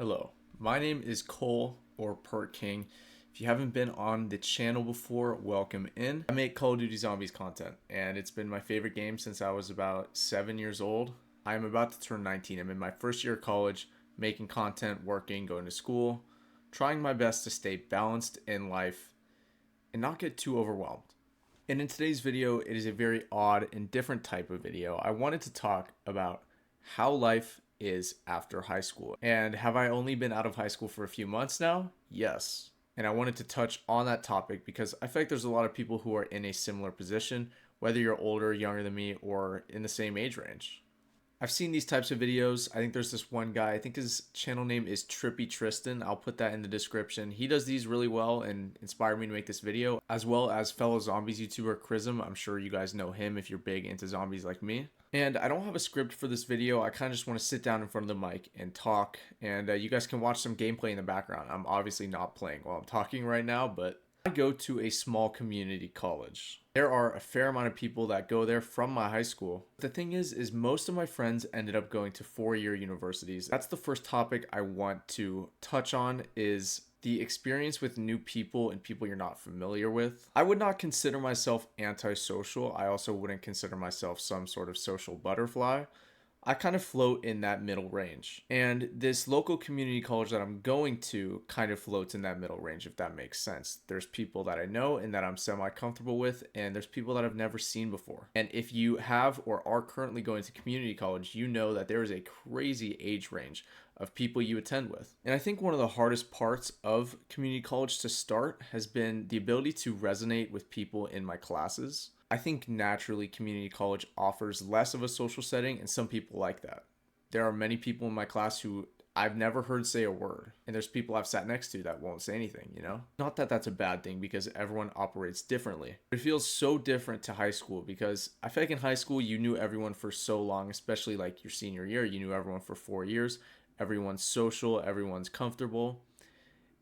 Hello, my name is Cole or Perk King. If you haven't been on the channel before, welcome in. I make Call of Duty Zombies content, and it's been my favorite game since I was about 7 years old. I'm about to turn 19. I'm in my first year of college, making content, working, going to school, trying my best to stay balanced in life and not get too overwhelmed. And in today's video, it is a very odd and different type of video. I wanted to talk about how life is after high school. And have I only been out of high school for a few months now? Yes. And I wanted to touch on that topic because I feel like there's a lot of people who are in a similar position, whether you're older, younger than me, or in the same age range. I've seen these types of videos. I think there's this one guy, I think his channel name is Trippy Tristan. I'll put that in the description. He does these really well and inspired me to make this video, as well as fellow zombies YouTuber Chrism. I'm sure you guys know him if you're big into zombies like me. And I don't have a script for this video. I kind of just want to sit down in front of the mic and talk. And you guys can watch some gameplay in the background. I'm obviously not playing while I'm talking right now, but I go to a small community college. There are a fair amount of people that go there from my high school. The thing is most of my friends ended up going to four-year universities. That's the first topic I want to touch on, is the experience with new people and people you're not familiar with. I would not consider myself antisocial. I also wouldn't consider myself some sort of social butterfly. I kind of float in that middle range. And this local community college that I'm going to kind of floats in that middle range, if that makes sense. There's people that I know and that I'm semi-comfortable with, and there's people that I've never seen before. And if you have or are currently going to community college, you know that there is a crazy age range of people you attend with. And I think one of the hardest parts of community college to start has been the ability to resonate with people in my classes. I think naturally community college offers less of a social setting, and some people like that. There are many people in my class who I've never heard say a word, and there's people I've sat next to that won't say anything, you know? Not that that's a bad thing because everyone operates differently. It feels so different to high school because I feel like in high school you knew everyone for so long, especially like your senior year, you knew everyone for 4 years. Everyone's social, everyone's comfortable.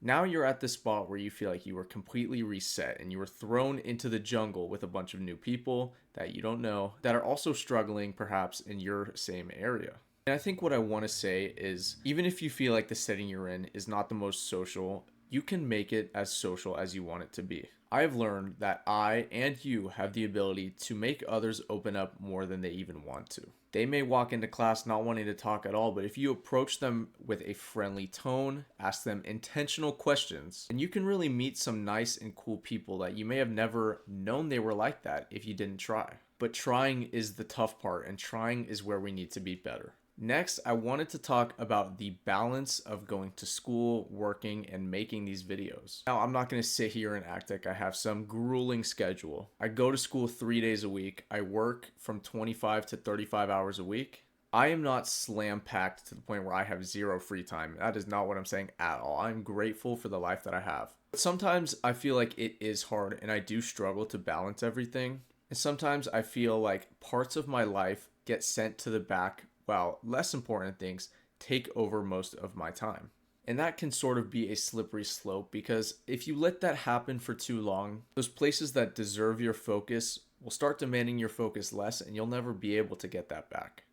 Now you're at the spot where you feel like you were completely reset and you were thrown into the jungle with a bunch of new people that you don't know that are also struggling perhaps in your same area. And I think what I want to say is, even if you feel like the setting you're in is not the most social, you can make it as social as you want it to be. I have learned that I and you have the ability to make others open up more than they even want to. They may walk into class not wanting to talk at all, but if you approach them with a friendly tone, ask them intentional questions, and you can really meet some nice and cool people that you may have never known they were like that if you didn't try. But trying is the tough part, and trying is where we need to be better. Next, I wanted to talk about the balance of going to school, working, and making these videos. Now, I'm not going to sit here and act like I have some grueling schedule. I go to school 3 days a week. I work from 25 to 35 hours a week. I am not slam packed to the point where I have zero free time. That is not what I'm saying at all. I'm grateful for the life that I have. But sometimes I feel like it is hard and I do struggle to balance everything. And sometimes I feel like parts of my life get sent to the back while less important things take over most of my time. And that can sort of be a slippery slope because if you let that happen for too long, those places that deserve your focus will start demanding your focus less and you'll never be able to get that back.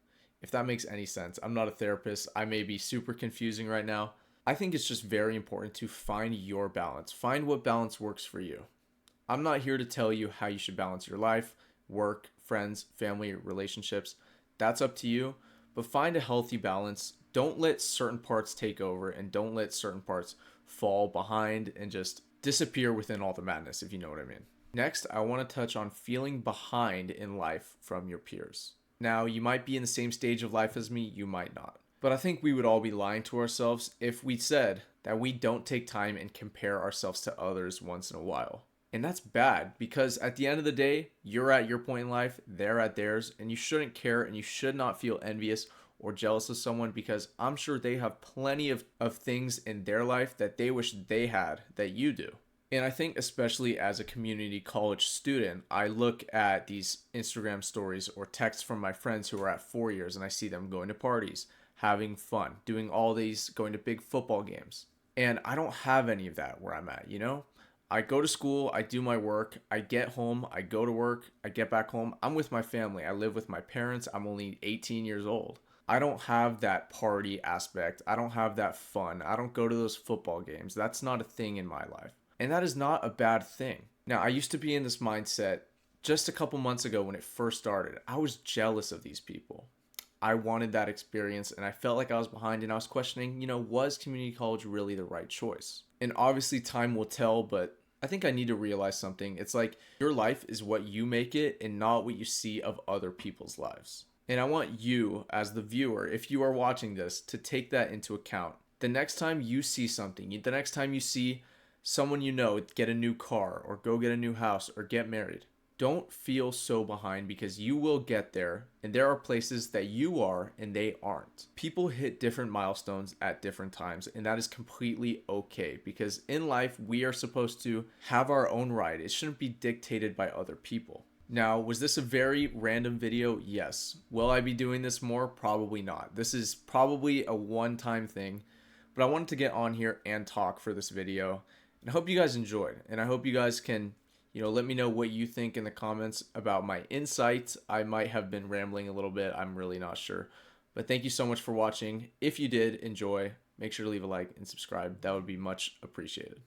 If that makes any sense. I'm not a therapist. I may be super confusing right now. I think it's just very important to find your balance. Find what balance works for you. I'm not here to tell you how you should balance your life, work, friends, family, relationships. That's up to you. But find a healthy balance. Don't let certain parts take over and don't let certain parts fall behind and just disappear within all the madness, if you know what I mean. Next, I want to touch on feeling behind in life from your peers. Now, you might be in the same stage of life as me, you might not. But I think we would all be lying to ourselves if we said that we don't take time and compare ourselves to others once in a while. And that's bad because at the end of the day, you're at your point in life, they're at theirs, and you shouldn't care and you should not feel envious or jealous of someone because I'm sure they have plenty of things in their life that they wish they had that you do. And I think especially as a community college student, I look at these Instagram stories or texts from my friends who are at 4 years and I see them going to parties, having fun, doing all these, going to big football games. And I don't have any of that where I'm at, you know? I go to school, I do my work, I get home, I go to work, I get back home. I'm with my family. I live with my parents. I'm only 18 years old. I don't have that party aspect. I don't have that fun. I don't go to those football games. That's not a thing in my life. And that is not a bad thing. Now, I used to be in this mindset just a couple months ago when it first started. I was jealous of these people. I wanted that experience and I felt like I was behind and I was questioning, was community college really the right choice? And obviously, time will tell, but I think I need to realize something. It's like your life is what you make it and not what you see of other people's lives. And I want you, as the viewer, if you are watching this, to take that into account. The next time you see something, the next time you see someone you know get a new car or go get a new house or get married, don't feel so behind because you will get there and there are places that you are and they aren't. People hit different milestones at different times and that is completely okay because in life we are supposed to have our own ride. It shouldn't be dictated by other people. Now, was this a very random video? Yes. Will I be doing this more? Probably not. This is probably a one-time thing, but I wanted to get on here and talk for this video. And I hope you guys enjoyed and I hope you guys can let me know what you think in the comments about my insights. I might have been rambling a little bit. I'm really not sure. But thank you so much for watching. If you did enjoy, make sure to leave a like and subscribe. That would be much appreciated.